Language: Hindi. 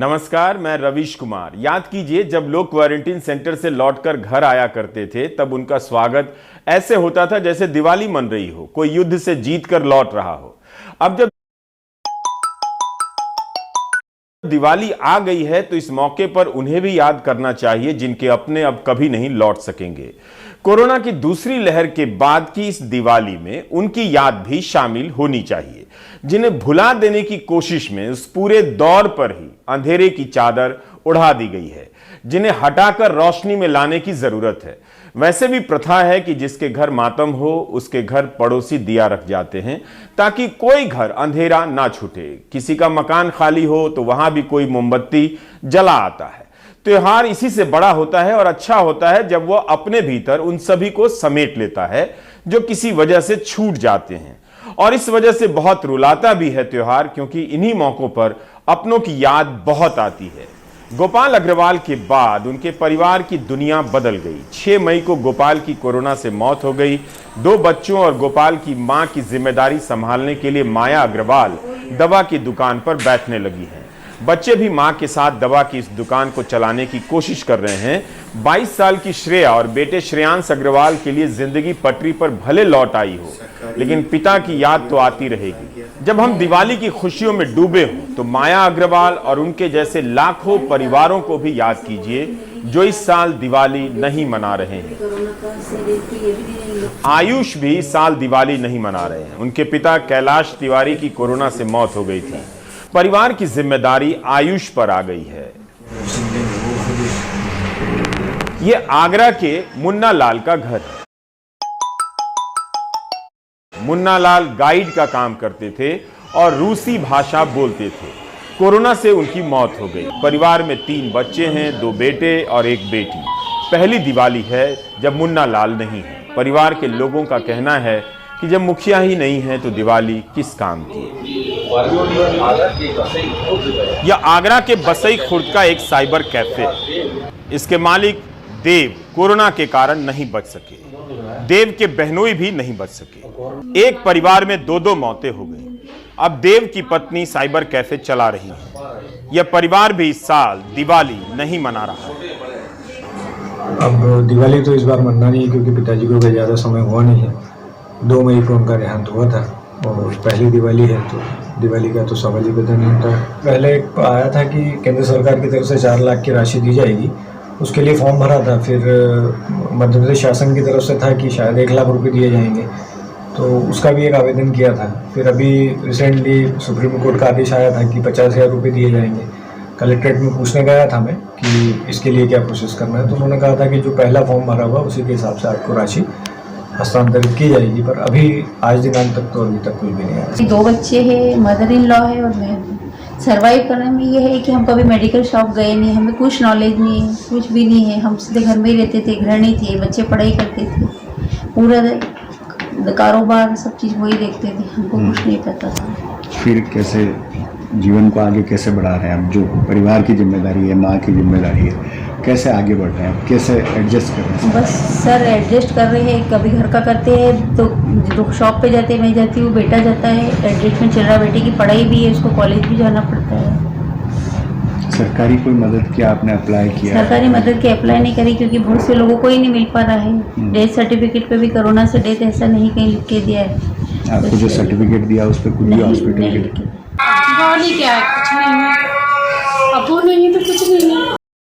नमस्कार, मैं रवीश कुमार। याद कीजिए, जब लोग क्वारंटीन सेंटर से लौटकर घर आया करते थे तब उनका स्वागत ऐसे होता था जैसे दिवाली मन रही हो, कोई युद्ध से जीत कर लौट रहा हो। अब जब दिवाली आ गई है तो इस मौके पर उन्हें भी याद करना चाहिए जिनके अपने अब कभी नहीं लौट सकेंगे। कोरोना की दूसरी लहर के बाद की इस दिवाली में उनकी याद भी शामिल होनी चाहिए, जिन्हें भुला देने की कोशिश में उस पूरे दौर पर ही अंधेरे की चादर उड़ा दी गई है, जिन्हें हटाकर रोशनी में लाने की जरूरत है। वैसे भी प्रथा है कि जिसके घर मातम हो उसके घर पड़ोसी दिया रख जाते हैं ताकि कोई घर अंधेरा ना छूटे। किसी का मकान खाली हो तो वहां भी कोई मोमबत्ती जला आता है। त्योहार इसी से बड़ा होता है और अच्छा होता है जब वह अपने भीतर उन सभी को समेट लेता है जो किसी वजह से छूट जाते हैं। और इस वजह से बहुत रुलाता भी है त्योहार, क्योंकि इन्हीं मौकों पर अपनों की याद बहुत आती है। गोपाल अग्रवाल के बाद उनके परिवार की दुनिया बदल गई। 6 मई को गोपाल की कोरोना से मौत हो गई। 2 बच्चों और गोपाल की मां की जिम्मेदारी संभालने के लिए माया अग्रवाल दवा की दुकान पर बैठने लगी हैं। बच्चे भी मां के साथ दवा की इस दुकान को चलाने की कोशिश कर रहे हैं। 22 साल की श्रेया और बेटे श्रेयांश अग्रवाल के लिए जिंदगी पटरी पर भले लौट आई हो, लेकिन पिता की याद तो आती रहेगी। जब हम दिवाली की खुशियों में डूबे हों तो माया अग्रवाल और उनके जैसे लाखों परिवारों को भी याद कीजिए जो इस साल दिवाली नहीं मना रहे हैं। आयुष भी इस साल दिवाली नहीं मना रहे हैं। उनके पिता कैलाश तिवारी की कोरोना से मौत हो गई थी। परिवार की जिम्मेदारी आयुष पर आ गई है। ये आगरा के मुन्ना लाल का घर है। मुन्ना लाल गाइड का काम करते थे और रूसी भाषा बोलते थे। कोरोना से उनकी मौत हो गई। परिवार में 3 बच्चे हैं, 2 बेटे और 1 बेटी। पहली दिवाली है जब मुन्ना लाल नहीं है। परिवार के लोगों का कहना है कि जब मुखिया ही नहीं है तो दिवाली किस काम की। यह आगरा के बसई खुर्द का एक साइबर कैफे है। इसके मालिक देव कोरोना के कारण नहीं बच सके। देव के बहनोई भी नहीं बच सके। एक परिवार में 2-2 मौतें हो गई। अब देव की पत्नी साइबर कैफे चला रही है। यह परिवार भी इस साल दिवाली नहीं मना रहा है। अब दिवाली तो इस बार मनना नहीं है क्योंकि पिताजी को कोई ज़्यादा समय हुआ नहीं है। 2 मई को उनका देहांत हुआ था और पहली दिवाली है तो दिवाली का तो सवाल ही पैदा नहीं होता। पहले आया था कि केंद्र सरकार की तरफ से 4 लाख की राशि दी जाएगी, उसके लिए फॉर्म भरा था। फिर मध्य प्रदेश शासन की तरफ से था कि शायद 1 लाख रुपए दिए जाएंगे, तो उसका भी एक आवेदन किया था। फिर अभी रिसेंटली सुप्रीम कोर्ट का आदेश आया था कि 50,000 रुपये दिए जाएंगे। कलेक्ट्रेट में पूछने गया था मैं कि इसके लिए क्या प्रोसेस करना है, तो उन्होंने कहा था कि जो पहला फॉर्म भरा हुआ उसी के हिसाब से आपको राशि हस्तांतरित की जाएगी। पर अभी आज दिनांक तक तो अभी तक कुछ भी नहीं आया। 2 बच्चे हैं, मदर इन लॉ है और मैं। सर्वाइव करने में ये है कि हम कभी मेडिकल शॉप गए नहीं, हमें कुछ नॉलेज नहीं है, कुछ भी नहीं है। हम सीधे घर में ही रहते थे, गृहिणी थे, बच्चे पढ़ाई करते थे, पूरा कारोबार सब चीज़ वही देखते थे, हमको कुछ नहीं पता था। फिर कैसे जीवन को आगे कैसे बढ़ा रहे हैं आप? जो परिवार की जिम्मेदारी है, माँ की जिम्मेदारी है, कैसे आगे बढ़ रहे हैं, कैसे एडजस्ट कर रहे हैं? बस सर एडजस्ट कर रहे हैं। कभी घर का करते हैं तो शॉप पे जाते हैं, मैं जाती हूँ, बेटा जाता है। एडजस्टमेंट चल रहा है। बेटे की पढ़ाई भी है, उसको कॉलेज भी जाना पड़ता है। सरकारी कोई मदद की आपने अप्लाई किया? सरकारी मदद की अप्लाई नहीं करी क्योंकि बहुत से लोगों को ही नहीं मिल पा रहा है। डेथ सर्टिफिकेट पे भी कोरोना से डेथ ऐसा नहीं कहीं लिख के दिया है। आपको जो सर्टिफिकेट दिया उस पर कुछ भी हॉस्पिटल के? दिवाली क्या है, कुछ नहीं है। अब वो नहीं तो कुछ नहीं है।